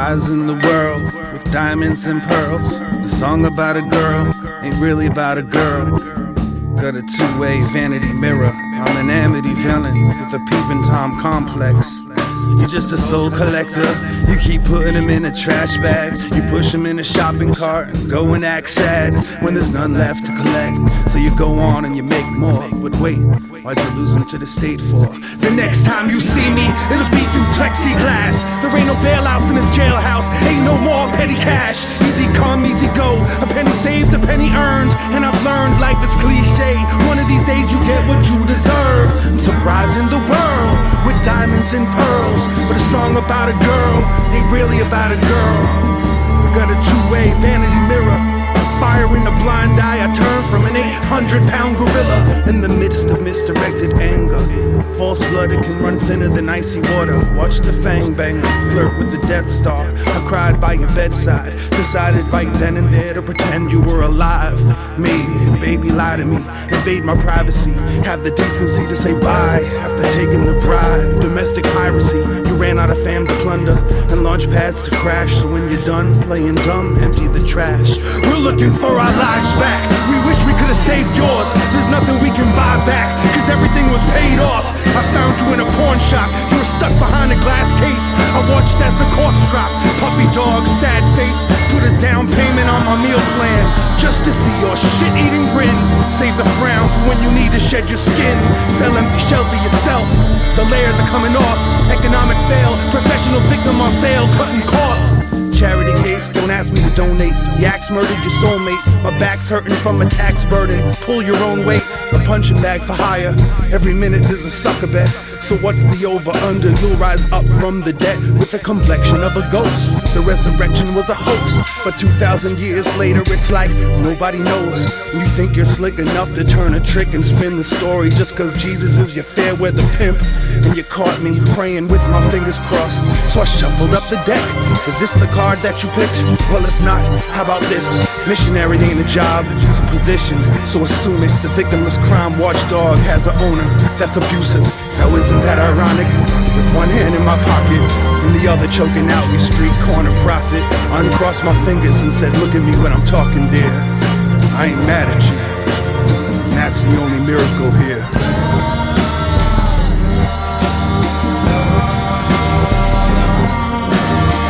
Surprising the world with diamonds and pearls. The song about a girl ain't really about a girl. Got a two-way vanity mirror. I'm an amity villain with a peeping Tom complex. You're just a soul collector. You keep putting them in a trash bag. You push them in a shopping cart and go and act sad when there's none left to collect. So you go on and you make more. But wait, why'd you lose them to the state for? The next time you see me, it'll be through plexiglass. There ain't no bailouts in this jailhouse. Ain't no more petty cash. Easy come, easy go. A penny saved, a penny earned. And I've learned life is cliche. One of these days you get what you deserve. I'm surprising the world with diamonds and pearls. But a song about a girl ain't really about a girl. Got a two-way vanity mirror. Fire in a blind eye, I turn from an 800-pound gorilla. In the midst of misdirected anger, false blood, it can run thinner than icy water. Watch the fang banger, flirt with the Death Star. I cried by your bedside, decided right then and there to pretend you were alive. Me, baby, lie to me, invade my privacy, have the decency to say bye after taking the bride. Domestic piracy, you ran out of fam to plunder and launch pads to crash. So when you're done playing dumb, empty the trash. We're looking for our lives back. We wish we could have saved yours. There's nothing we can buy back, cause everything was paid off. I found you in a pawn shop. You were stuck behind a glass case. I watched as the cost dropped. Puppy dog, sad face. Put a down payment on my meal plan just to see your shit-eating grin. Save the frown for when you need to shed your skin. Sell empty shells of yourself. The layers are coming off. Economic fail. Professional victim on sale. Cutting costs. Charity case, don't ask me to donate. Yaks murdered your soulmate. My back's hurting from a tax burden. Pull your own weight, a punching bag for hire. Every minute there's a sucker bet. So what's the over-under? You'll rise up from the dead with the complexion of a ghost. The resurrection was a hoax, but 2,000 years later it's like nobody knows. You think you're slick enough to turn a trick and spin the story just cause Jesus is your fair weather pimp. And you caught me praying with my fingers crossed, so I shuffled up the deck. Is this the card that you picked? Well, if not, how about this? Missionary ain't a job, it's a position, so assume it. The victimless crime watchdog has an owner that's abusive. Now isn't that ironic? With one hand in my pocket and the other choking out your street corner prophet. I uncrossed my fingers and said, look at me when I'm talking, dear. I ain't mad at you, and that's the only miracle here.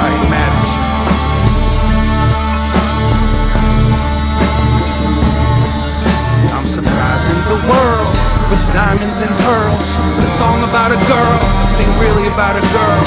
I ain't mad at you. I'm surprising the world with diamonds and pearls. A song about a girl, it ain't really about a girl.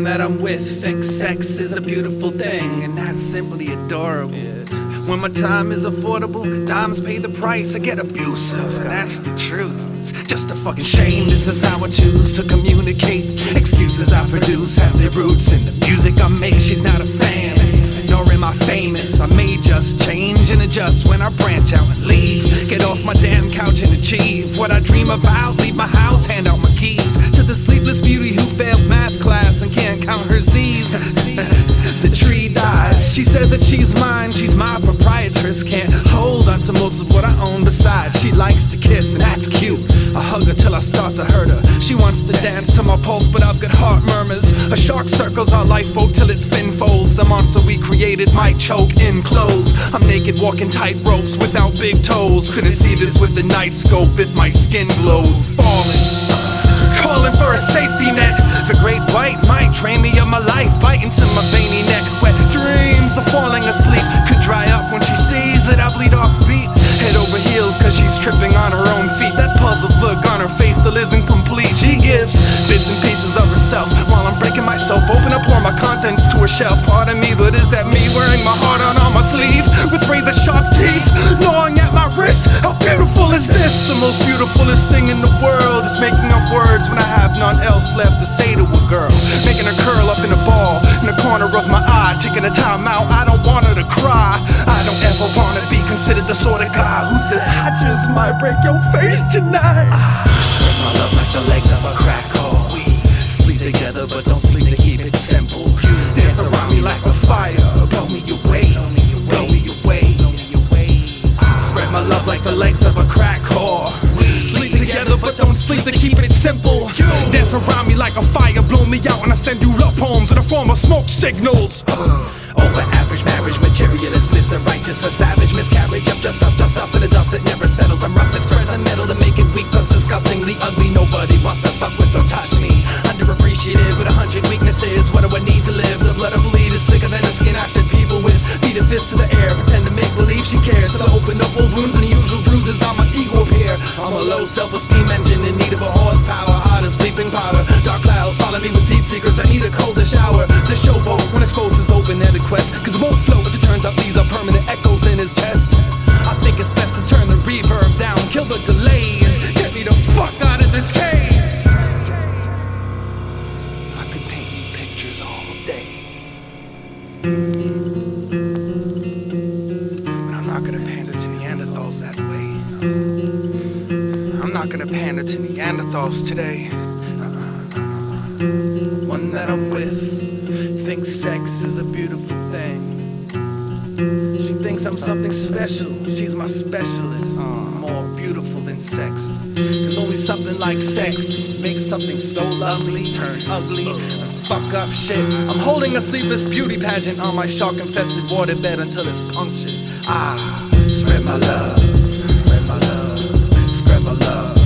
That I'm with thinks sex is a beautiful thing, and that's simply adorable. When my time is affordable, dimes pay the price. I get abusive, and that's the truth. It's just a fucking shame. This is how I choose to communicate. Excuses I produce have their roots in the music I make. She's not a fan, nor am I famous. I may just change and adjust when I branch out and leave. Get off my damn couch and achieve what I dream about. Leave my house, hand out my keys to the sleepless beauty who failed math class and can't count her Z's. The tree dies. She says that she's mine, she's my proprietress. Can't hold on to most of what I own. Besides, she likes to kiss, and that's cute. I hug her till I start to hurt her. She wants to dance to my pulse, but I've got heart murmurs. A shark circles our lifeboat till its fin folds. The monster we created might choke in clothes. I'm naked walking tight ropes without big toes. Couldn't see this with the night scope if my skin glowed. Falling, calling for a safety net. The great white might drain me of my life, biting to my veiny neck. Wet dreams of falling asleep could dry up when she sees that I bleed off beat. Head over heels cause she's tripping on her own feet. That puzzled look on her face still isn't complete. She gives bits and pieces of herself while I'm breaking myself open to pour my contents to a shelf. Pardon me, but is that me wearing my heart on my sleeve with razor sharp teeth gnawing at my wrist? How beautiful is this? The most beautifulest thing in the world is making up words when I have none else left to say to a girl. Making her curl up in a ball in the corner of my eye, taking a time out. I don't want her to cry. I don't ever wanna be considered the sort of guy who says I just might break your face tonight. Spread my love like the legs of a crack whore. We sleep together but don't sleep to keep it simple. You dance around me like a fire, blow me away, blow me away. Spread my love like the legs of a crack whore. We sleep together but don't sleep to keep it simple. You dance around me like a fire, blow me out, and I send you love poems in the form of smoke signals. Over average marriage, materialist, Mr. Righteous, a savage miscarriage of just us in the dust, it never settles. I'm rusted, spreads and metal to make it weak, plus disgustingly ugly. Nobody wants to fuck with or touch me. Underappreciated with 100 weaknesses. What do I need to live? The blood I bleed is thicker than the skin I shed people with. Beat a fist to the air, pretend to make believe she cares. So I open up old wounds and the usual bruises on my ego appear. I'm a low self-esteem engine in need of a horsepower. Hot as sleeping powder. Dark clouds follow me with deep secrets. I need a colder shower. The showboat when exposed is open-ended quest, cause it won't float if it turns out these are permanent echoes in his chest. I think it's best to turn the reverb down, kill the delay, and get me the fuck out of this cave. I could paint you pictures all day, but I'm not gonna pander to Neanderthals that way. I'm not gonna pander to Neanderthals today. One that I'm with thinks sex is a beautiful thing. She thinks I'm something special, she's my specialist. More beautiful than sex, cause only something like sex makes something so lovely turn ugly and fuck up shit. I'm holding a sleepless beauty pageant on my shark-infested waterbed until it's punctured. Spread my love, spread my love, spread my love,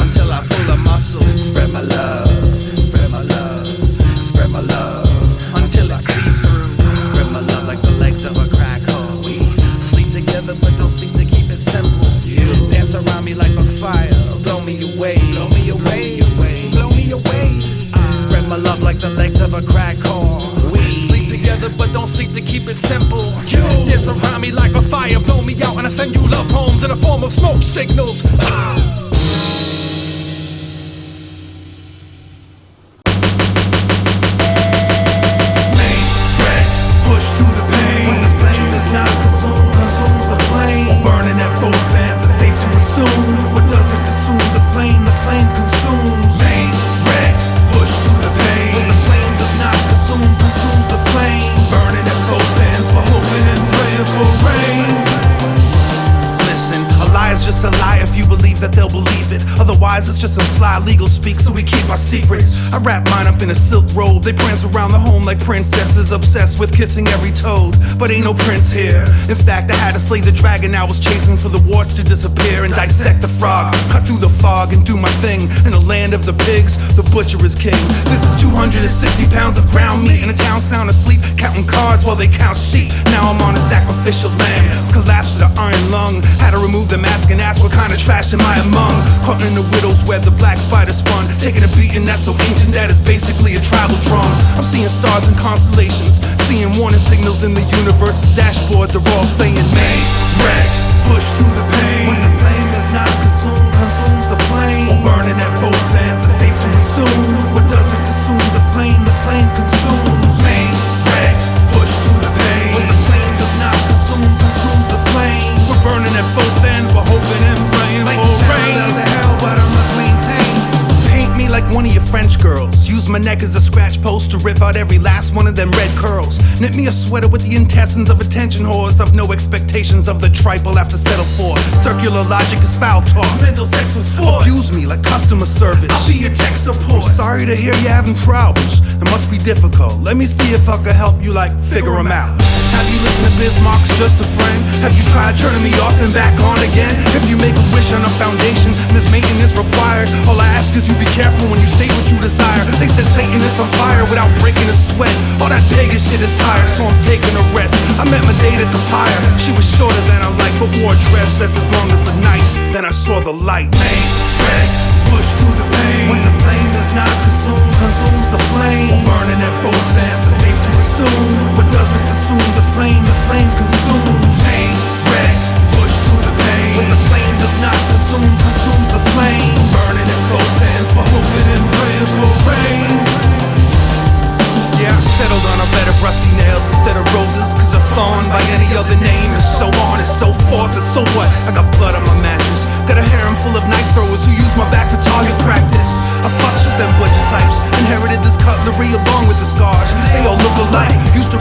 until I pull a muscle. Spread my love, spread my love, spread my love, until it's see-through. Spread my love like the legs of a crack hole. We sleep together but don't seem to keep it simple. You dance around me like a fire, blow me away, blow me away, blow me away. Spread my love like the legs of a crack hole. We sleep together but don't seem to keep it simple. You dance around me like a fire, blow me out, and I send you love poems in the form of smoke signals. It's just some sly legal speak, so we keep our secrets. I wrap mine up in a silk robe. They prance around the home like princesses, obsessed with kissing every toad. But ain't no prince here. In fact, I had to slay the dragon I was chasing for the warts to disappear and dissect the frog, cut through the fog and do my thing. In the land of the pigs, the butcher is king. This is 260 pounds of ground meat in a town sound asleep, counting cards while they count sheep. Now I'm on a sacrificial lamb. It's collapsed to the iron lung. Had to remove the mask and ask what kind of trash am I among. Caught in the widow's web, the black spider spun, taking a beating that's so ancient that it's basically a tribal drum. I'm seeing stars and constellations, seeing warning signals in the universe's dashboard. They're all saying made, wrecked, push through the pain. When the flame is not consumed, consumes the flame. Burning at both ends, it's safe to assume. What doesn't consume the flame consumes. Made, wrecked, push through the pain. When the flame does not consume, consumes the flame. We're burning at both ends, we're hoping and praying for rain. To hell, but I must maintain. Paint me like one of your French girls. Use my neck as a scratch post to rip out every last one of them red curls. Knit me a sweater with the intestines of attention whores. I've no expectations of the tripe I'll have to settle for. Circular logic is foul talk. Mental sex was sport. Abuse me like customer service. I'll be your tech support. I'm sorry to hear you're having problems. It must be difficult. Let me see if I can help you like figure them out. Have you listened to Bismarck's Just a Friend? Have you tried turning me off and back on again? If you make a wish on a foundation, this maintenance required. All I ask is you be careful when you state what you desire. They said Satan is on fire without breaking a sweat. All that pagan shit is tired, so I'm taking a rest. I met my date at the pyre. She was shorter than I like, but wore a dress that's as long as the night. Then I saw the light. Made, wrecked, push through the pain. When the flame does not consume, consumes the flame. Burning at both ends, it's safe to assume. What doesn't consume the flame consumes. Pain, wrecked, push through the pain. When the flame does not consume, consumes the flame. Burning at both ends, we're hoping and praying for rain. Yeah, I settled on a bed of rusty nails instead of roses, cause a thorn by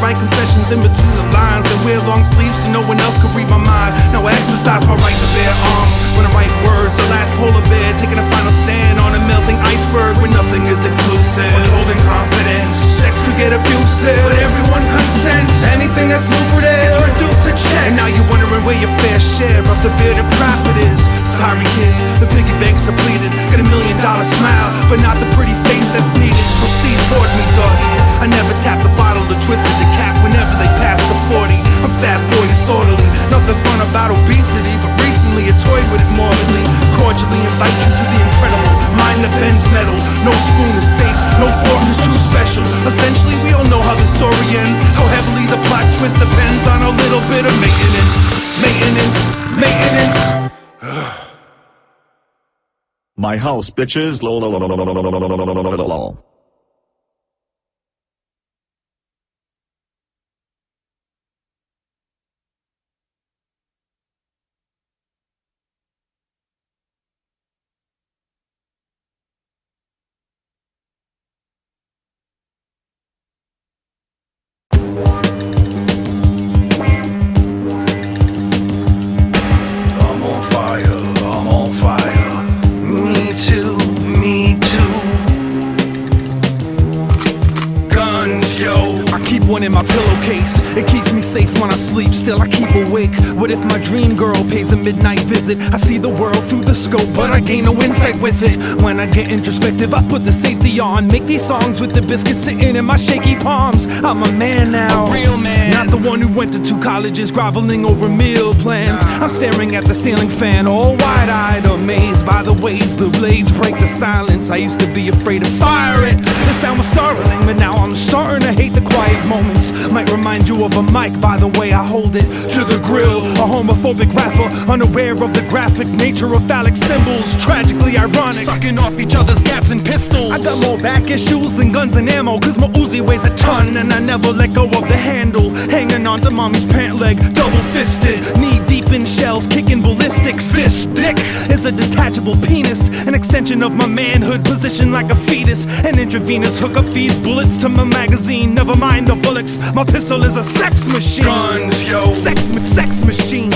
like confessions in between the lines, and wear long sleeves so no one else could read my mind. Now I exercise my right to bear arms when I write words. The last polar bear taking a final stand on a melting iceberg where nothing is exclusive. Withholding confidence, sex could get abusive, but everyone consents. Anything that's lucrative is reduced to checks. And now you're wondering where your fair share of the bearded profit is. Sorry kids, the piggy banks are pleated. Get $1 million smile, but not the pretty face that's needed. Proceed toward me, doggy. I never tap the bottle or twisted the cap whenever they pass the 40. I'm fat boy disorderly, nothing fun about obesity, but recently I toyed with it morbidly. Cordially invite you to the incredible mind that bends metal. No spoon is safe, no fork is too special. Essentially we all know how the story ends. How heavily the plot twist depends on a little bit of maintenance. Maintenance. My house, bitches. Lol. In my pillowcase, it keeps me safe when I sleep. Still I keep awake. What if my dream girl pays a midnight visit? I see the world through the scope, but I gain no insight with it. When I get introspective, I put the safety on. Make these songs with the biscuits sitting in my shaky palms. I'm a man now, a real man, not the one who went to 2 colleges groveling over meal plans. I'm staring at the ceiling fan, all wide-eyed, amazed by the ways the blades break the silence. I used to be afraid to fire it. The sound was startling, but now I'm starting to hate the quiet moments. Might remind you of a mic by the way I hold it to the grill. A homophobic rapper, unaware of the graphic nature of phallic symbols. Tragically ironic, sucking off each other's gaps and pistols. I got more back issues than guns and ammo, cause my Uzi weighs a ton, and I never let go of the handle. Hanging on to mommy's pant leg, double-fisted, knee-deep in shells, kicking ballistics. This dick is a detachable penis, an extension of my manhood, positioned like a fetus. An intravenous hookup feeds bullets to my magazine. Never mind the bullets, my pistol is a sex machine. Gunz Yo. Sex machine.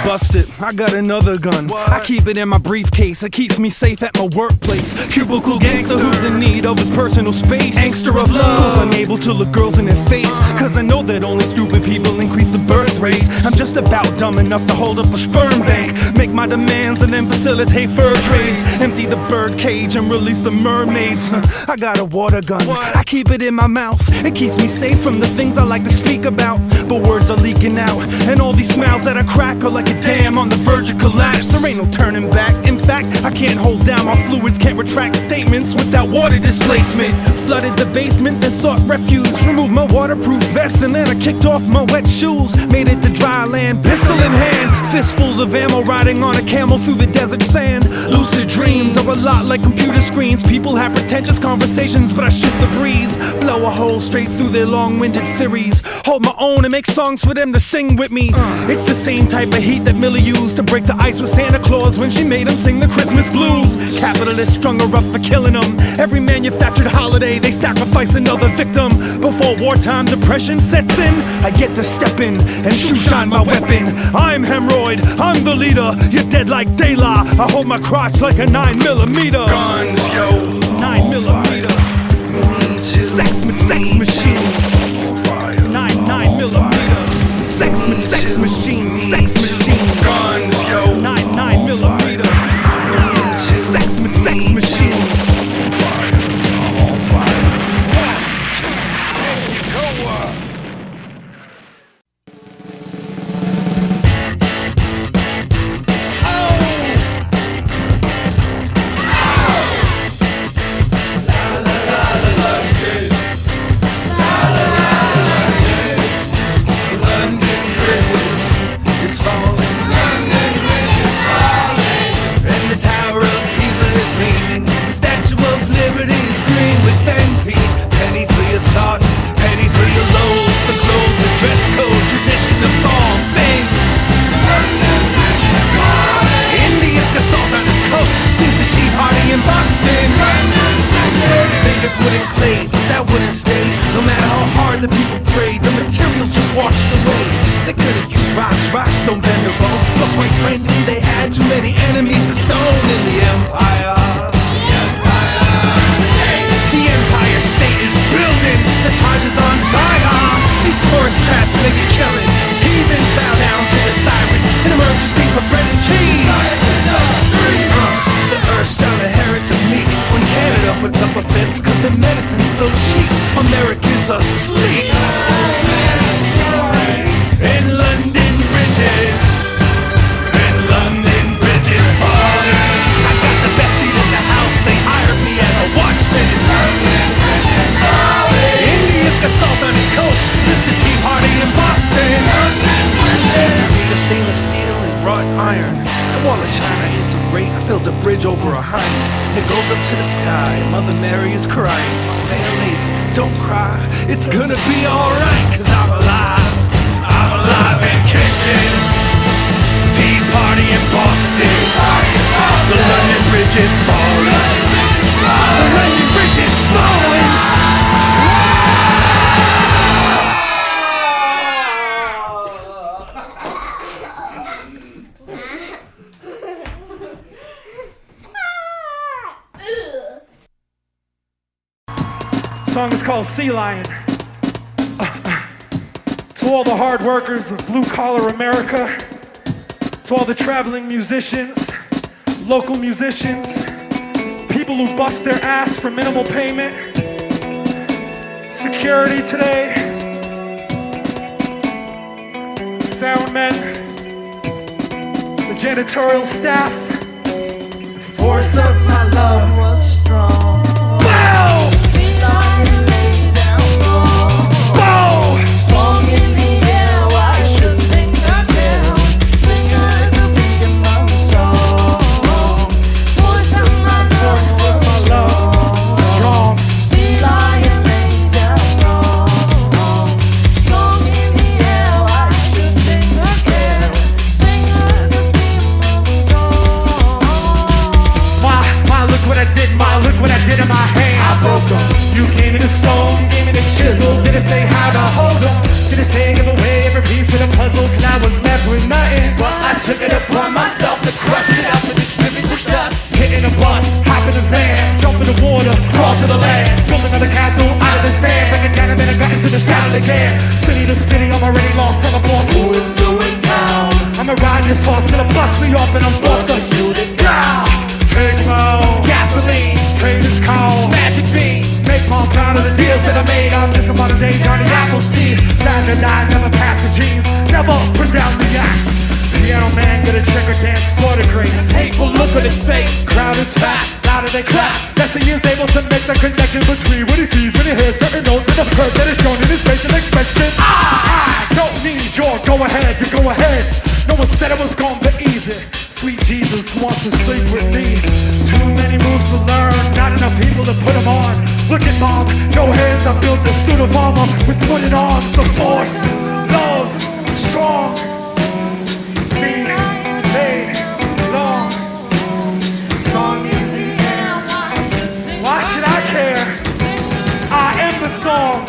Busted, I got another gun. I keep it in my briefcase, it keeps me safe at my workplace. Cubicle gangster who's in need of his personal space. Angster of love, unable to look girls in their face, cause I know that only stupid people increase the birth rates. I'm just about dumb enough to hold up a sperm bank, make my demands and then facilitate fur trades. Empty the bird cage and release the mermaids. I got a water gun, I keep it in my mouth. It keeps me safe from the things I like to speak about, but words are leaking out, and all these smiles that I crack are like a dam on the verge of collapse. There ain't no turning back. In fact, I can't hold down my fluids, can't retract statements without water displacement. Flooded the basement, then sought refuge. Removed my waterproof vest, and then I kicked off my wet shoes. Made it to dry land, pistol in hand, fistfuls of ammo, riding on a camel through the desert sand. Lucid dreams are a lot like computer screens. People have pretentious conversations, but I shoot the breeze, blow a hole straight through their long-winded theories. Hold my own and make songs for them to sing with me. It's the same type of heat that Millie used to break the ice with Santa Claus when she made him sing the Christmas blues. Capitalists strung her up for killing them. Every manufactured holiday they sacrifice another victim. Before wartime depression sets in, I get to step in and shoe shine my weapon. I'm hemorrhoid, I'm the leader. You're dead like daylight. I hold my crotch like a 9mm. Gunz Yo. 9mm. Sex machine. 9mm. Sex machine. Gunz Yo. 9mm. Sex machine. La la la la la. how hard the people prayed, the materials just washed away. They could've used rocks, rocks don't bend a bow. But quite frankly, they had too many enemies to stone in the empire. The Empire State is building, the Taj is on fire. These tourist crafts make a killing. Heathens bow down to the siren. An emergency for bread and cheese. The earth shall inherit the meek. When Canada puts up a fence cause the medicine's so cheap, America's asleep. And London bridges, and London bridges falling. I got the best seat in the house, they hired me as a watchman. London bridges falling. India's got salt on his coast, listen Tea Party in Boston. London bridges. Made of stainless steel and wrought iron. That wall of China is so great, I built a bridge over a highway. It goes up to the sky, Mother Mary is crying. My fair lady, don't cry, it's gonna be alright. Cause I'm alive and kicking. Tea Party in Boston. The London Bridge is falling. The London Bridge is falling. The song is called Sea Lion. To all the hard workers of blue-collar America, to all the traveling musicians, local musicians, people who bust their ass for minimal payment, security today, sound men, the janitorial staff, the force of my love was strong. Wow! Sea lion lay down long. Wow! Song in the air, I should sing again. Sing the beat of my song. Force of my love, strong. Sea lion lay down long. Song in the air, I should sing again. Sing the beat of my song. Look what I did, look what I did in my hands. I broke 'em. You gave me the stone, gave me the chisel. Didn't say how to hold 'em. Didn't say give away every piece of the puzzle till I was left with nothing. But I took it upon myself to crush it up and distribute the dust. Hitting a bus, hop in the van, jump in the water, crawl to the land. Build another castle out of the sand, break it down and then I got into the sound again. City to city, I'm already lost on the boss. Who is going down? I'ma ride this horse till it busts me off and I'm forced to shoot it down. Take them out, gasoline, traders call, magic beans. Make more proud of the deals that I made. I'm just a modern day Johnny Appleseed. Line to line, never pass the jeans, never put down the axe. Piano man, get a checker dance for the grace. Hateful look on his face, crowd is fat, louder they clap. That's he is able to make the connection between what he sees when he hears certain notes and the curve that is shown in his facial expression. I don't need your go ahead to go ahead. No one said it was gonna be easy. Sweet Jesus wants to sleep with me. Too many moves to learn, not enough people to put them on. Look at mom, no hands, I built a suit of armor with wooden arms. The force, love, strong. See, made, long. Song in the air. Why should I care? I am the song.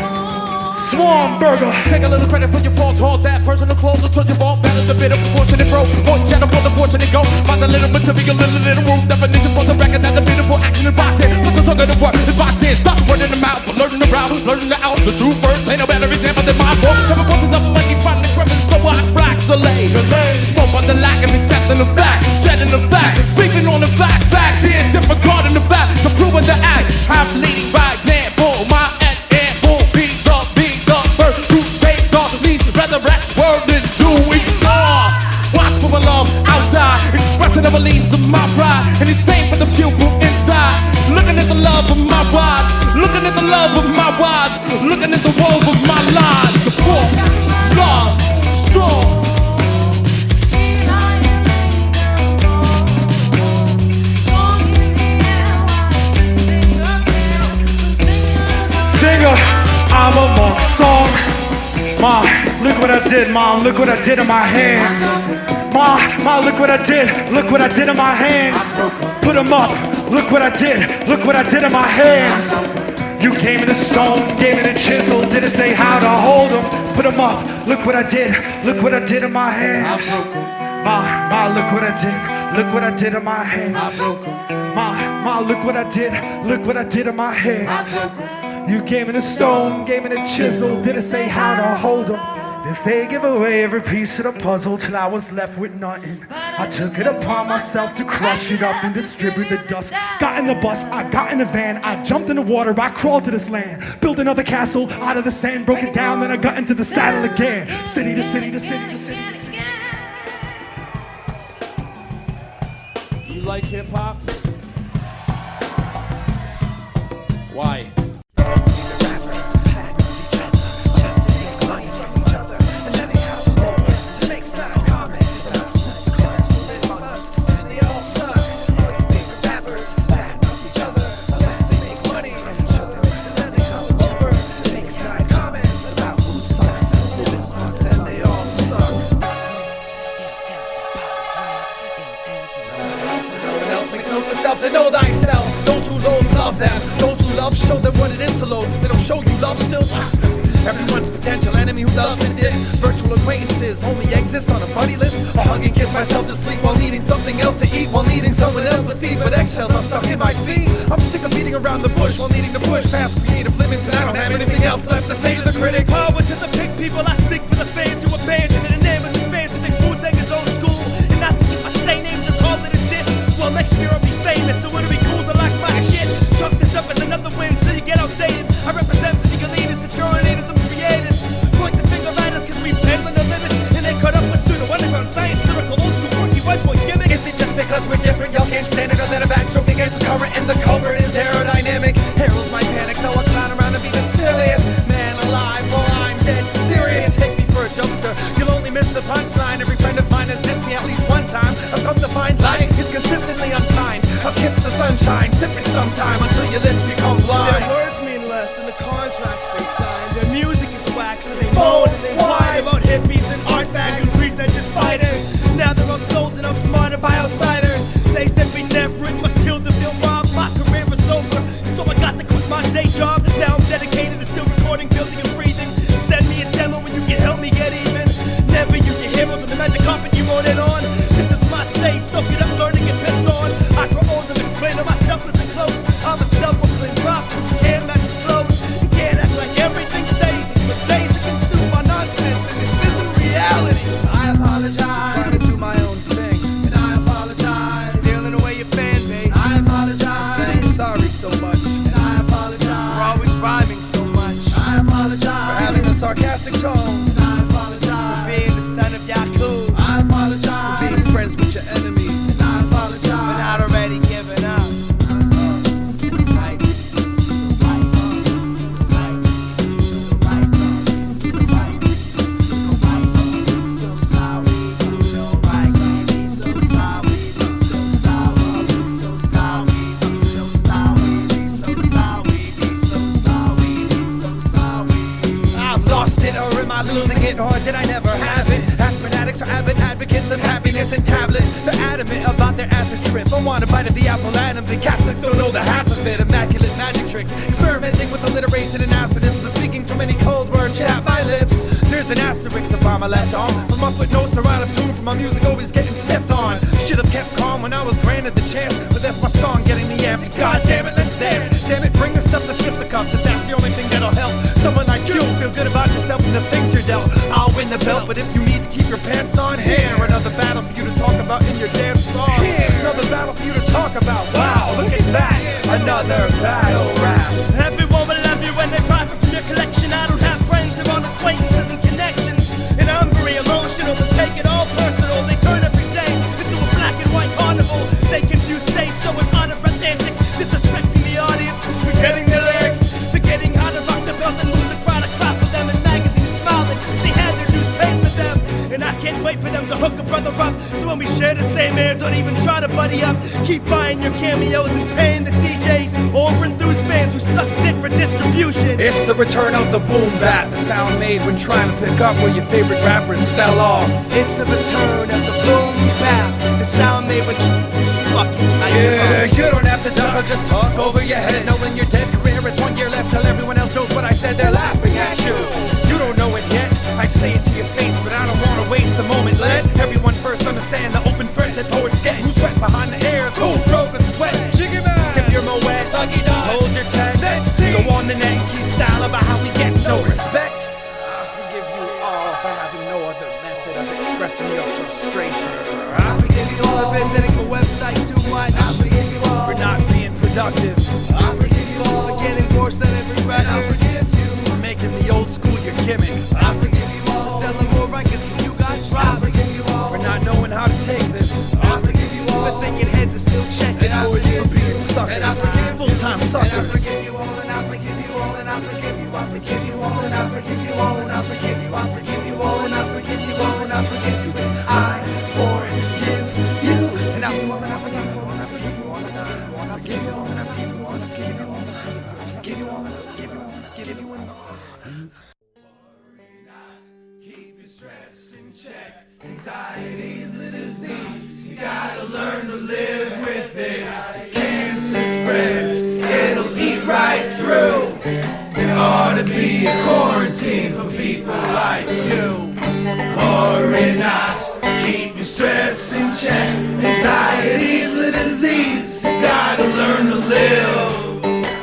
Swarm burger. Take a little credit for your faults. Hold that personal close until your fault. Balance a bit of proportionate bro. Point channel for the fortunate go. Find a little bit to be a little room. Definition for the record that the beautiful action in boxing. Put the tongue in the word. The boxing. Stop the word in the mouth. For learning the route. Learning the out. The true first. Ain't no better example than my book. Never once is nothing like you finally crevice. So I frack delay. Spoke on the lack of accepting the fact. Shedding the fact. Speaking on the fact. Fact is disregarding the fact. The proving the act. I'm leading by example. My example. Beats up. Resurrect word and doing more. Watch for my love outside, expressing a release of my pride, and it's pain for the pupil inside. Looking at the love of my wives, looking at the love of my wives, looking at the wove of my lives. The force, love, strong. Singer, I'm a monk song. Ma, look what I did, Mom, look what I did in my hands. Ma, look what I did in my hands. Put them up, look what I did in my hands. You gave me the stone, gave me the chisel, didn't say how to hold them, put them up. Look what I did in my hands. Ma, look what I did in my hands. Ma, look what I did in my hands. You gave me the stone, gave me the chisel, didn't say how to hold them. Didn't say give away every piece of the puzzle till I was left with nothing. I took it upon myself to crush it up and distribute the dust. Got in the bus, I got in the van, I jumped in the water, I crawled to this land. Built another castle out of the sand, broke it down, then I got into the saddle again. City to city to city to city to city. You like hip-hop? Why? To know thyself, those who loathe love them, those who love show them what it is to loathe. If they don't show you love, still everyone's a potential enemy who loves to diss. Virtual acquaintances only exist on a buddy list. I'll hug and kiss myself to sleep while needing something else to eat, while needing someone else to feed. But eggshells are stuck in my feet. I'm sick of beating around the bush while needing to push past creative limits, and I don't have anything else left to say to the critics. Power to the big people, I speak for the fans who abandon in the name of the fans who think Wu-Tang is old school and not to keep my stay name to call it a diss. Well, next year I'll be famous, so it'll be cool to like my shit. Chalk this up as another win till you get outdated. I represent for the elitists, the urinators I'm created. Point the finger at us cause we bend on the limits, and they cut up with pseudo underground science, lyrical old school quirky white boy gimmicks. Is it just because we're different, y'all can't stand it, or that a backstroke against the current and the culvert is aerodynamic? Heralds my panic, though I clown around and be the silliest man alive. Well, I'm dead serious. Take me for a jokester, you'll only miss the punchline. Every friend of mine has dissed me at least one time. I've come to find life is consistently unkind. I've kissed the sunshine, sipping sometime until your lips become blind. Their words mean less than the contracts they signed. Their music is whack, so they moan and they whine about hippies and art fags and street legend fighters. Now they're outsold and outsmarted by outsiders. They said we never it must kill the film mob. My career is over, so I got to quit my day job. Now I'm dedicated to still recording, building and breathing. Send me a demo when you can help me get even. Never use your heroes on the magic carpet you want it on. This is my stage, soak it up, learning and piss on. I grow old and explain to myself as it close. I'm a self-proclaimed prophet, you can't match his flows. You can't act like everything's daisy, but daisy consume my nonsense, and this isn't reality. I apologize, trying to do my own thing, and I apologize, Stealing away your fan base. I apologize, for saying sorry so much, and I apologize, For always rhyming so much. I apologize, for having a sarcastic tone, and I apologize, Being the son of Yakub. I apologize, for being friends with your enemies, and I apologize, But not already given up. I've lost it, or am I losing it, or did I never have it? Aspirin addicts are avid advocates of happiness and tablets. They're adamant about their acid trip. I want a bite of the apple and the Catholics don't know the half of it. Immaculate magic tricks, experimenting with alliteration and assonance, but speaking too many cold words tap my lips. There's an asterisk upon my left arm, but my footnotes are out of tune from my music always getting stepped on. Should have kept calm when I was granted the chance, but that's my song getting me amped. God damn it, let's dance. Damn it, bring the stuff to fisticuffs if that's the only thing that'll help. Someone like you feel good about yourself and the things you're dealt. I'll win the belt, but if you need to keep your pants on, here another battle for you to talk about in your damn song. Here another battle for you to talk about. Wow, look at that, another battle rap. Everyone will love you when they profit from your collection. I don't have friends, they're all acquaintances and connections. And I'm very emotional, but take it all personal. They turn every day into a black and white carnival. They confuse stage show with out-of-breath antics, disrespecting the audience, forgetting the lyrics, forgetting how to rock the bells and move the crowd. I clap for them and magazines smiling. They had their dues paid for them, and I can't wait for them to hook a brother up. So when we share the same air, don't even try to buddy up. Keep buying your cameos and paying the DJs over enthused fans who suck dick for distribution. It's the return of the boom bap, the sound made when trying to pick up where your favorite rappers fell off. It's the return of the boom bap, the sound made with Yeah, you don't have to duck or just talk over your head, knowing your dead career is 1 year left till everyone else knows what I said. They're laughing at you. say it to your face, but I don't wanna waste the moment. Let everyone first understand the open threats that poets get. Who's wet behind the ears? Who broke the sweat? Jiggy man, sip your Moet, hold your text. Go on the net and keep style about how we get no respect. I forgive you all for having no other method of expressing your frustration. I forgive you all for visiting the website too much. I forgive you all for not being productive. I forgive you all for getting worse than every record. I forgive you for making the old school your gimmick. I forgive you all for selling more records than you got dropped. I forgive you all for not knowing how to take this. I forgive you all for thinking heads are still checking. I forgive you for being suckers. And I forgive full-time suckers. And I forgive you all, and I forgive you all, and I forgive you. I forgive you all, and I forgive you all, and I forgive you. I forgive you all, and I forgive you all, and I forgive you. I forgive you. And I forgive you all, and I forgive you all, and I forgive you all, and I forgive you all, and I forgive you all, and I forgive you all, and I forgive you all, and I forgive you all, and I forgive you all. Keep your stress in check. Anxiety's a disease. You gotta learn to live with it. Cancer spreads, it'll eat right through. There ought to be a quarantine for people like you. Worry not, keep your stress in check. Anxiety's a disease. You gotta learn to live.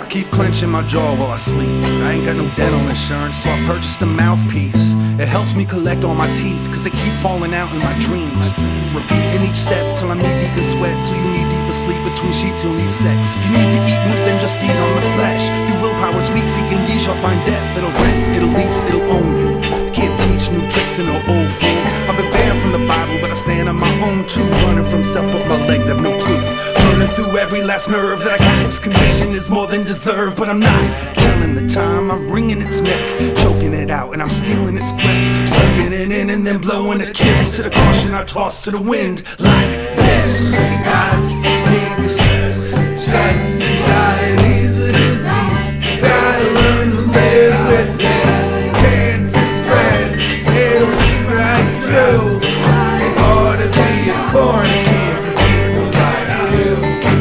I keep clenching my jaw while I sleep. I ain't got no dental insurance, so I purchased a mouthpiece. It helps me collect all my teeth, cause they keep falling out in my dreams. Repeating each step till I'm knee deep in sweat. Till you need deep in sleep between sheets, you'll need sex. If you need to eat meat, then just feed on the flesh. If your willpower's weak, seeking ye shall find death. It'll rent, it'll lease, it'll own you. Can't teach new tricks in an old fool. I've been banned from the Bible, but I stand on my own too. Running from self, but my legs have no clue. Burning through every last nerve that I got. This condition is more than deserved, but I'm not killing the time. I'm wringing its neck, choking it out, and I'm stealing its breath. Sucking it in and then blowing a kiss to the caution I toss to the wind like this. Keep your stress in check. Anxiety's a disease. You gotta learn to live with it. Cancer spreads, it'll eat right through. There ought to be a quarantine for people like you.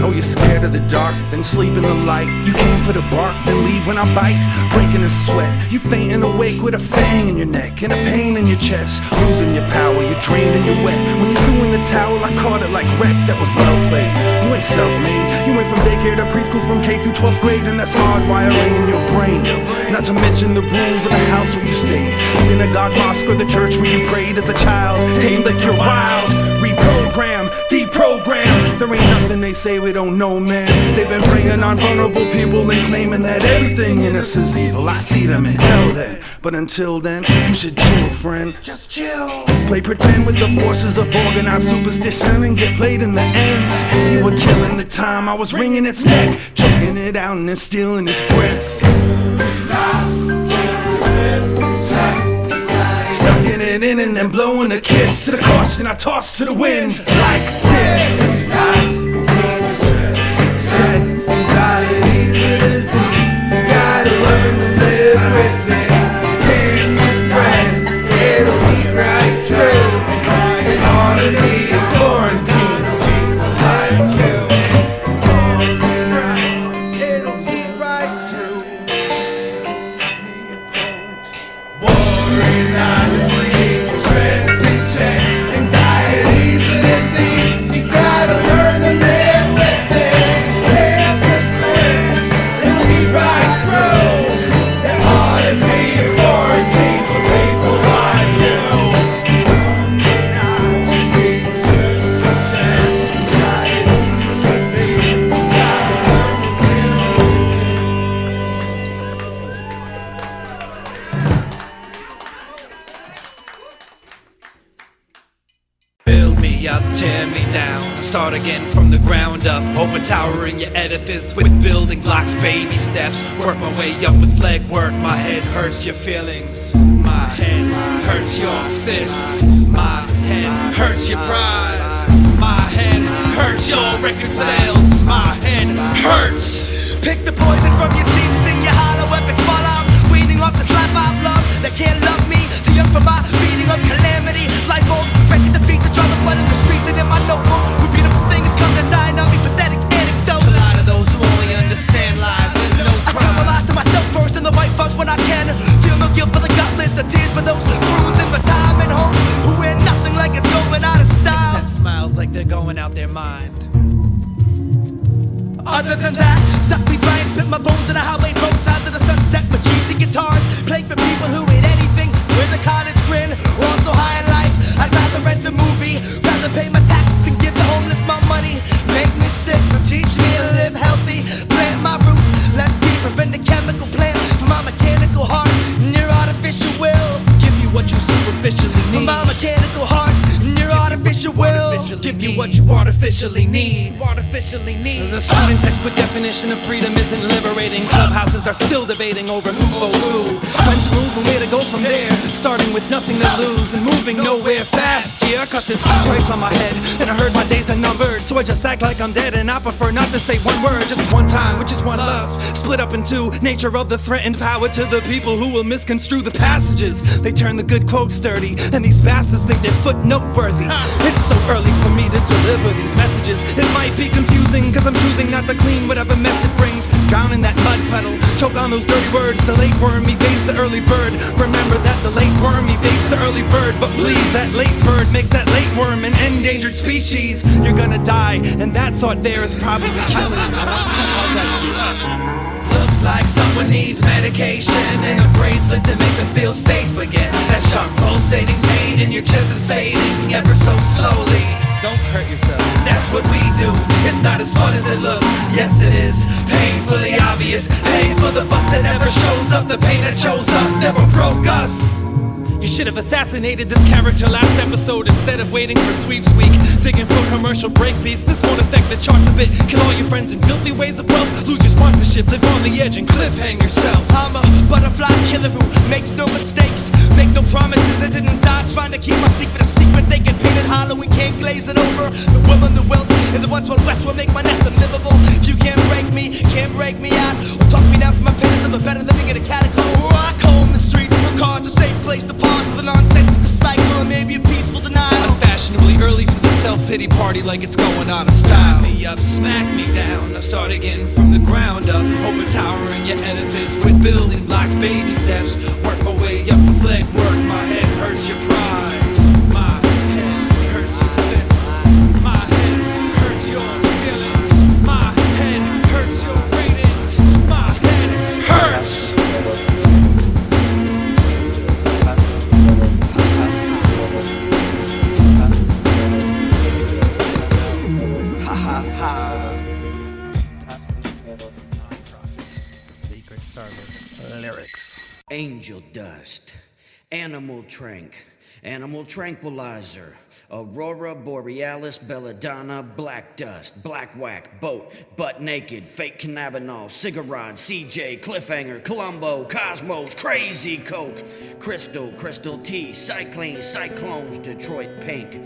Oh, you're scared of the dark, then sleep in the light. You came for the bark, then leave when I bite. Breaking a sweat, you fainting awake with a fang in your neck and a pain in your chest. Losing your power, you're drained and you're wet. When you threw in the towel, I caught it like wreck. That was well played. You ain't self-made. You went from daycare to preschool, from K through 12th grade, and that's hardwiring in your brain. Not to mention the rules of the house where you stayed. Synagogue, mosque, or the church where you prayed as a child. Tamed like you're wild. Reprogram, deprogram. There ain't nothing they say we don't know, man. They've been bringing on vulnerable people and claiming that everything in us is evil. I see them in hell then, but until then, you should chill, friend. Just chill. Play pretend with the forces of organized superstition and get played in the end. You were killing the time, I was wringing its neck, choking it out and then stealing its breath. Sucking it in and then blowing a kiss to the caution I toss to the wind like this. Anxiety's a disease. You gotta learn to live with it. Cancer spreads, it'll eat right through. It ought to be a quarantine for people like you. Cancer spreads, it'll eat right through. Worry not, keep the stress in check. Anxiety's a disease. You gotta learn to live with it. Cancer spreads, it'll eat right through. There ought to be a quarantine for people like you. Keep the stress in check. Anxiety's a disease. You gotta learn to Build me up, tear me down. Start again from the ground up. Overtowering your edifice with building blocks, baby steps. Work my way up with leg work. My head hurts your feelings. My head hurts your fist. My head hurts your pride. My head hurts your record sales. My head hurts. Pick the poison from your teeth, sing your hollow epics fall out. Weaning off this life I've loved that can't love me. Too young for my beating of calamity. Life bolts, ready to defeat the draw the blood in the streets and in my notebook. Where beautiful things come to die, not me pathetic anecdotes. A lot of those who only understand lies. There's no crime. I tell lies to myself first and the right fucks when I can. Feel no guilt for the gutless, or tears for those bruised and mind. Other than that, suck me dry and spit my bones in a highway roads out to the sunset with cheesy guitars. Play for people who hate anything with a college grin. We're all so high in life, I'd rather rent a movie, rather pay my taxes and give the homeless my money. Make me sick, but teach me to live healthy. Plant my roots, let's deeper in the chemical plant. For my mechanical heart and your artificial will. Give you what you superficially For need. my mechanical heart and your artificial will. Give you what you artificially need. Artificially need. The student textbook definition of freedom isn't liberating. Clubhouses are still debating over who owes who. When to move and where to go from there. Starting with nothing to lose and moving nowhere fast. Yeah, I cut this price on my head and I heard my days are numbered. So I just act like I'm dead and I prefer not to say one word. Just one time, which is one love. Split up in two. Nature of the threatened power to the people who will misconstrue the passages. They turn the good quotes dirty and these bastards think they're footnote worthy. It's so early for me to deliver these messages. It might be confusing cause I'm choosing not to clean whatever mess it brings. Drown in that mud puddle, choke on those dirty words. The late worm evades the early bird. Remember that the late worm evades the early bird. But please, that late bird makes that late worm an endangered species. You're gonna die, and that thought there is probably killing you. How's that feel? Looks like someone needs medication and a bracelet to make them feel safe again. That sharp pulsating pain in your chest is fading ever so slowly. Don't hurt yourself. That's what we do. It's not as fun as it looks. Yes, it is. Painfully obvious. Pain for the bus that never shows up. The pain that chose us never broke us. You should have assassinated this character last episode instead of waiting for Sweeps Week. Digging for commercial breakbeats. This won't affect the charts a bit. Kill all your friends in filthy ways of wealth. Lose your sponsorship. Live on the edge and cliffhang yourself. I'm a butterfly killer who makes no mistakes. Make no promises that didn't die. Trying to keep my secret a secret. They get painted hollow and can't glaze it over. The will and the wilt and the ones west will make my nest unlivable. If you can't break me out. Or talk me down from my penance of a better living in a catacomb. Or I comb the streets for cars, a safe place to pause for the nonsensical cycle or maybe a peaceful denial. Unfashionably early for the self-pity party like it's going out of style. Tie me up, smack me down. I start again from the ground up. Overtowering your edifice with building blocks, baby steps. Work my way up with leg work. My head hurts your pride. My head hurts your fist. My head hurts your feelings. My head hurts your ratings. My head hurts. Secret Service lyrics. Angel dust, animal tranquilizer, aurora borealis, belladonna, black dust, black whack, boat, butt naked, fake cannabinol, cigarette, CJ, cliffhanger, Columbo, Cosmos, crazy coke, crystal tea, cyclone, cyclones, Detroit pink.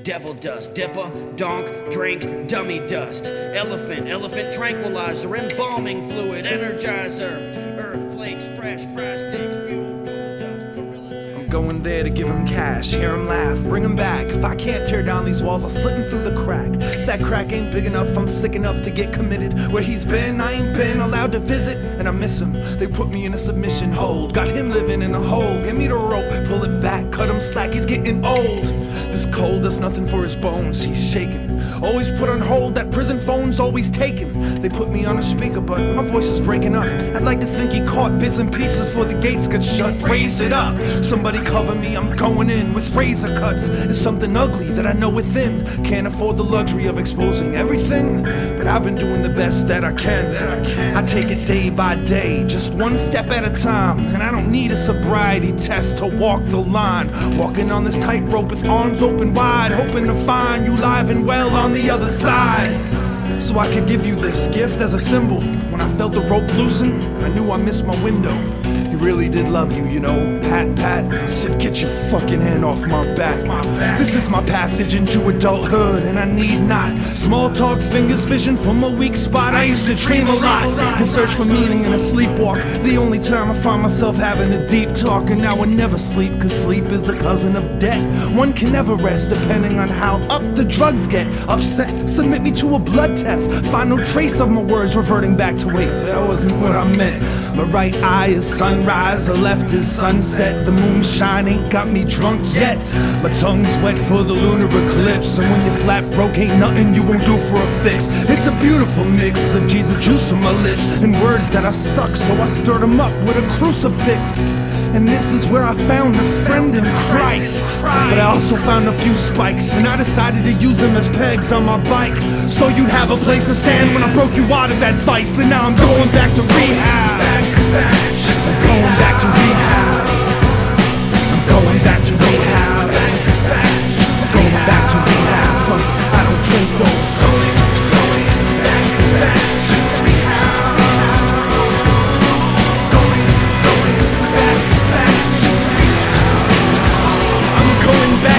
Devil dust, dipper, donk, drink, dummy dust, elephant tranquilizer, embalming fluid, energizer, earth flakes, fresh fry sticks, fuel, gold dust, gorilla. I'm going there to give him cash, hear him laugh, bring him back. If I can't tear down these walls, I'll slit him through the crack. If that crack ain't big enough, I'm sick enough to get committed. Where he's been, I ain't been allowed to visit, and I miss him. They put me in a submission hold, got him living in a hole. Give me the rope, pull it back, cut him slack, he's getting old. This cold does nothing for his bones, he's shaking. Always put on hold, that prison phone's always taken. They put me on a speaker, but my voice is breaking up. I'd like to think he caught bits and pieces before the gates got shut. Raise it up, somebody cover me, I'm going in with razor cuts. It's something ugly that I know within. Can't afford the luxury of exposing everything, but I've been doing the best that I can. I take it day by day, just one step at a time. And I don't need a sobriety test to walk the line. Walking on this tightrope with arms open wide, hoping to find you live and well on the other side. So I could give you this gift as a symbol. When I felt the rope loosen, I knew I missed my window. He really did love you, you know. Pat, I said, get your fucking hand off my back. This is my passage into adulthood, and I need not small talk, fingers fishing from a weak spot. I used to dream a lot and search for meaning in a sleepwalk. The only time I find myself having a deep talk, and now I never sleep, cause sleep is the cousin of death. One can never rest depending on how up the drugs get. Upset, submit me to a blood test. Find no trace of my words reverting back to wait, that wasn't what I meant. My right eye is sun sunrise, I left as sunset. The moonshine ain't got me drunk yet. My tongue's wet for the lunar eclipse, and when you're flat broke, ain't nothing you won't do for a fix. It's a beautiful mix of Jesus juice on my lips and words that are stuck, so I stirred them up with a crucifix. And this is where I found a friend in Christ. But I also found a few spikes, and I decided to use them as pegs on my bike, so you'd have a place to stand when I broke you out of that vice. And now I'm going back to rehab. I'm going back to rehab. I'm going back to rehab. Going back to rehab. I don't drink though. Going back to rehab.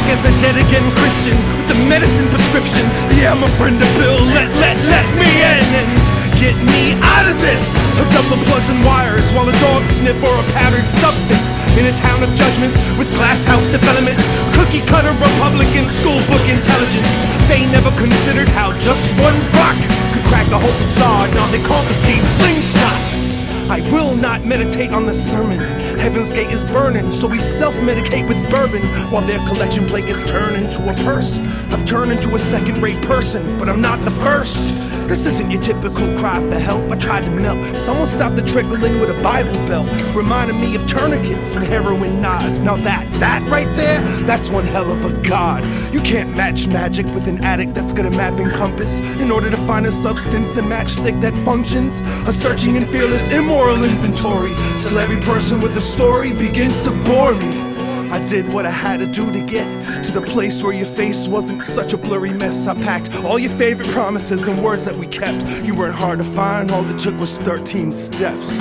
As a dead again Christian with a medicine prescription. Yeah, I'm a friend of Bill. Let me in and get me out of this. Hooked up the plugs and wires while a dog sniff for a powdered substance in a town of judgments with glass house developments, cookie cutter Republican school book intelligence. They never considered how just one rock could crack the whole facade. Now they confiscate slingshots. I will not meditate on the sermon. Heaven's gate is burning, so we self-medicate with bourbon while their collection plate gets turned into a purse. I've turned into a second-rate person, but I'm not the first. This isn't your typical cry for help. I tried to melt. Someone stopped the trickling with a Bible belt, reminding me of tourniquets and heroin nods. Now that right there, that's one hell of a god. You can't match magic with an addict that's got a mapping compass in order to find a substance and matchstick that functions. A searching and fearless immoral inventory till every person with a story begins to bore me. I did what I had to do to get to the place where your face wasn't such a blurry mess. I packed all your favorite promises and words that we kept. You weren't hard to find, all it took was 13 steps.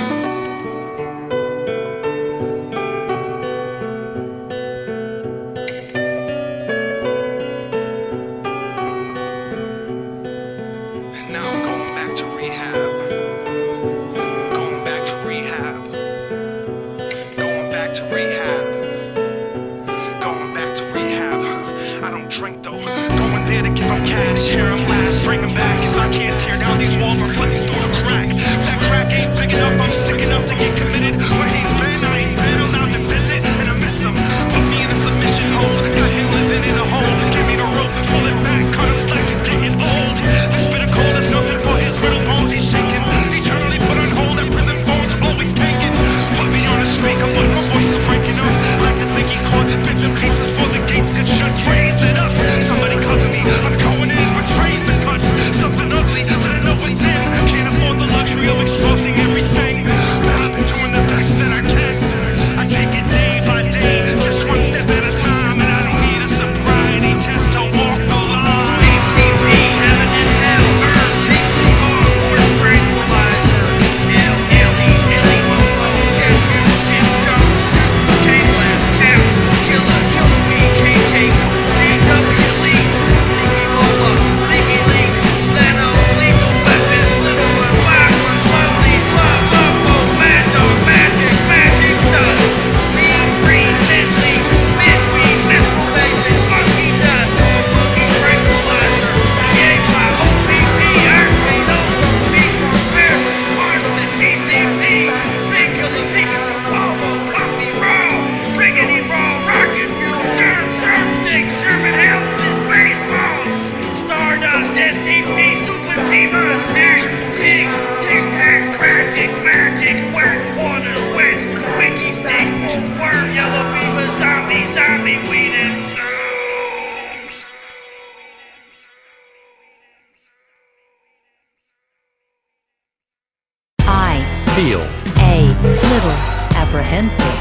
feel a little apprehensive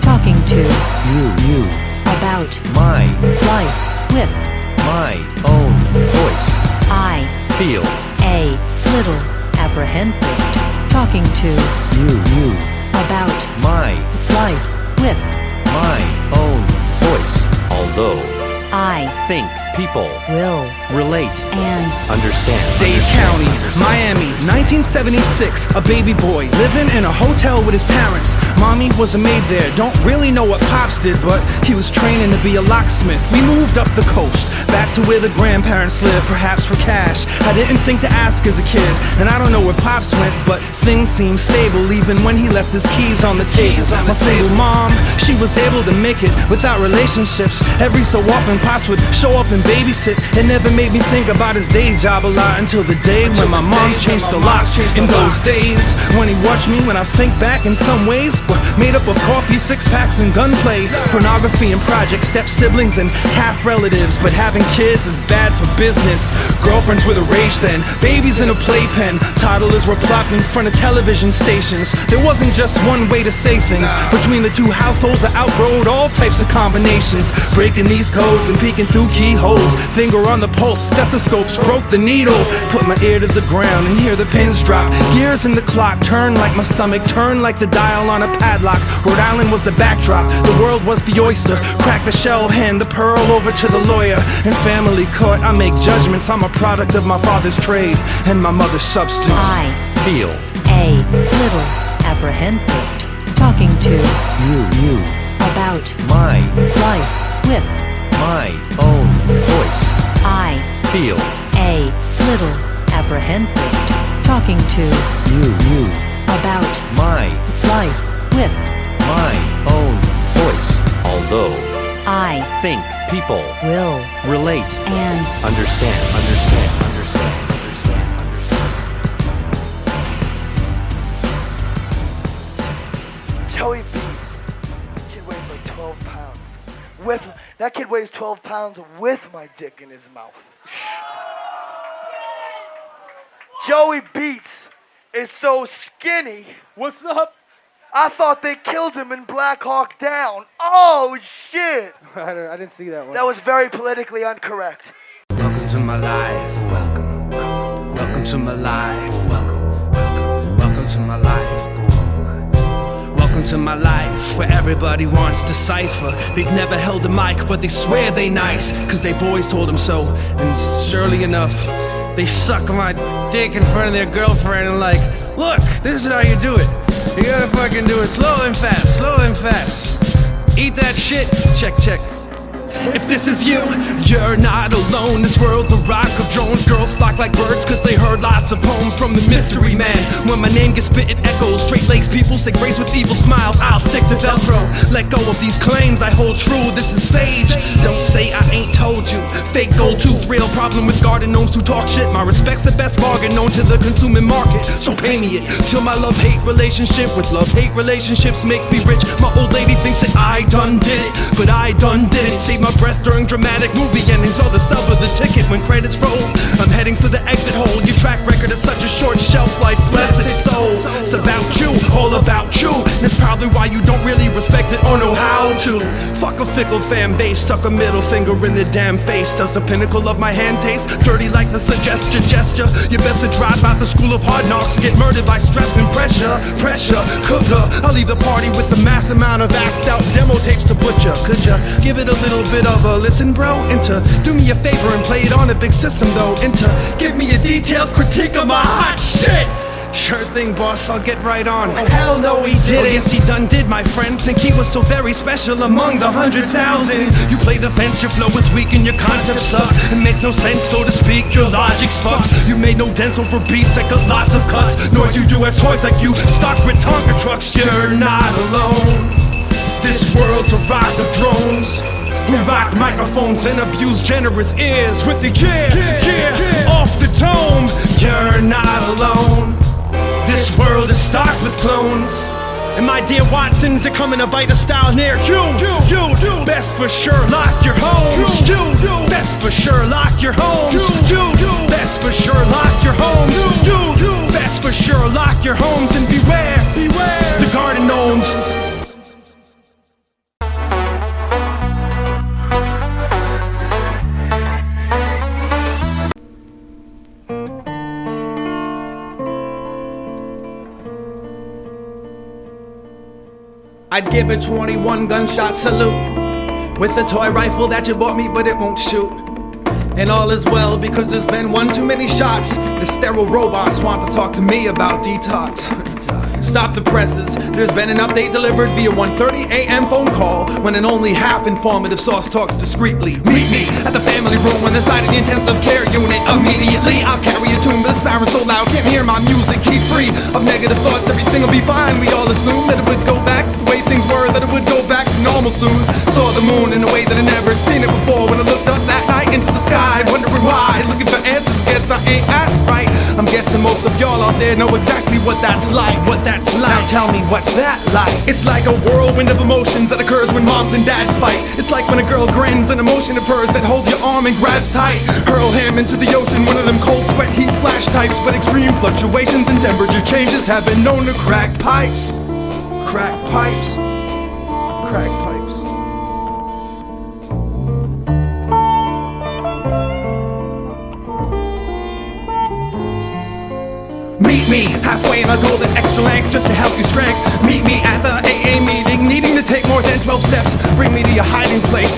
talking to you about my life with my own voice. I feel a little apprehensive talking to you about my life with my own voice. Although I think people will relate and understand. Dade County, Miami, 1976. A baby boy living in a hotel with his parents. Mommy was a maid there. Don't really know what Pops did, but he was training to be a locksmith. We moved up the coast, back to where the grandparents lived, perhaps for cash. I didn't think to ask as a kid, and I don't know where Pops went, but things seemed stable even when he left his keys on the table. My single mom, she was able to make it without relationships. Every so often Pops would show up and babysit. It never made me think about his day job a lot until the day when my mom changed the locks. In those days, when he watched me, when I think back, in some ways were made up of coffee, six-packs, and gunplay, pornography and projects, step-siblings and half-relatives. But having kids is bad for business. Girlfriends with a rage then, babies in a playpen, toddlers were plopped in front of television stations. There wasn't just one way to say things. Between the two households, I outgrowed all types of combinations, breaking these codes and peeking through keyholes. Finger on the pulse, stethoscopes broke the needle. Put my ear to the ground and hear the pins drop. Gears in the clock turn like my stomach, turn like the dial on a padlock. Rhode Island was the backdrop, the world was the oyster. Crack the shell, hand the pearl over to the lawyer. In family court, I make judgments. I'm a product of my father's trade and my mother's substance. I Feel a little apprehensive talking to you about my life with my own voice. I Feel a little apprehensive talking to you about my life with my own voice. Although I think people will relate and understand. Joey B. Kid weighs like 12 pounds. That kid weighs 12 pounds with my dick in his mouth. Joey Beats is so skinny. What's up? I thought they killed him in Black Hawk Down. Oh, shit. I didn't see that one. That was very politically incorrect. Welcome to my life, welcome. Welcome to my life, welcome. Welcome to my life. Welcome to my life, where everybody wants to cipher. They've never held a mic, but they swear they nice, cause they boys told them so. And surely enough, they suck my dick in front of their girlfriend and like, look, this is how you do it. You gotta fucking do it slow and fast, slow and fast. Eat that shit, check, check. If this is you, you're not alone. This world's a rock of drones. Girls flock like birds cause they heard lots of poems from the mystery man. When my name gets spit, it echoes. Straight laced people say grace with evil smiles. I'll stick to Velcro. Let go of these claims, I hold true. This is Sage. Don't say I ain't told you. Fake gold tooth, real problem with garden gnomes who talk shit. My respect's the best bargain known to the consuming market. So pay me it till my love-hate relationship with love-hate relationships makes me rich. My old lady thinks that I done did it, but I done didn't. Save my breath during dramatic movie endings or the stub of the ticket when credits roll. I'm heading for the exit hole. Your track record is such a short shelf life, bless its soul. It's about you, all about you. That's probably why you don't really respect it or know how to. Fuck a fickle fan base, stuck a middle finger in their damn face. Does the pinnacle of my hand taste dirty like the suggestion gesture? You best to drop out the school of hard knocks, get murdered by stress and pressure. Pressure, cooker. I'll leave the party with the mass amount of assed out demo tapes to butcher. Could ya give it a little bit of a listen, bro? Into do me a favor and play it on a big system, though. Into give me a detailed critique of my hot shit. Sure thing, boss, I'll get right on it. Oh, hell no, he didn't. Oh, yes, he done did, my friend. Think he was so very special among the 100,000. You play the fence, your flow is weak and your concepts suck. It makes no sense, so to speak, your logic's fucked. You made no dents over beats that got lots of cuts. Noise you do have toys like you, stock with Tonka trucks. You're not alone. This world's a rock of drones who rock microphones and abuse generous ears with the yeah, off the dome. You're not alone. This world is stocked with clones. And my dear Watsons are coming to bite a style near you. Best for sure, lock your homes. You best for sure, lock your homes. You best for sure, lock your homes. You best for sure, lock your homes and beware the garden gnomes. I'd give a 21 gunshot salute with a toy rifle that you bought me, but it won't shoot. And all is well because there's been one too many shots. The sterile robots want to talk to me about detox. Stop the presses, there's been an update delivered via 1:30 a.m. phone call, when an only half informative source talks discreetly. Meet me at the family room on the side of the intensive care unit. Immediately I'll carry you to the siren so loud can't hear my music. Keep free of negative thoughts, everything will be fine. We all assume that it would go back to the way things were, that it would go back to normal soon. Saw the moon in a way that I never seen it before, when I looked up that night into the sky, wondering why, looking for answers, guess I ain't asked right. I'm guessing most of y'all out there know exactly what that's like, Now tell me, what's that like? It's like a whirlwind of emotions that occurs when moms and dads fight. It's like when a girl grins, an emotion of hers that holds your arm and grabs tight. Hurl him into the ocean, one of them cold sweat heat flash types. But extreme fluctuations and temperature changes have been known to crack pipes. Crack pipes. Crack pipes. Meet me halfway and I'll go the extra length just to help you strength. Meet me at the AA meeting, needing to take more than 12 steps. Bring me to your hiding place.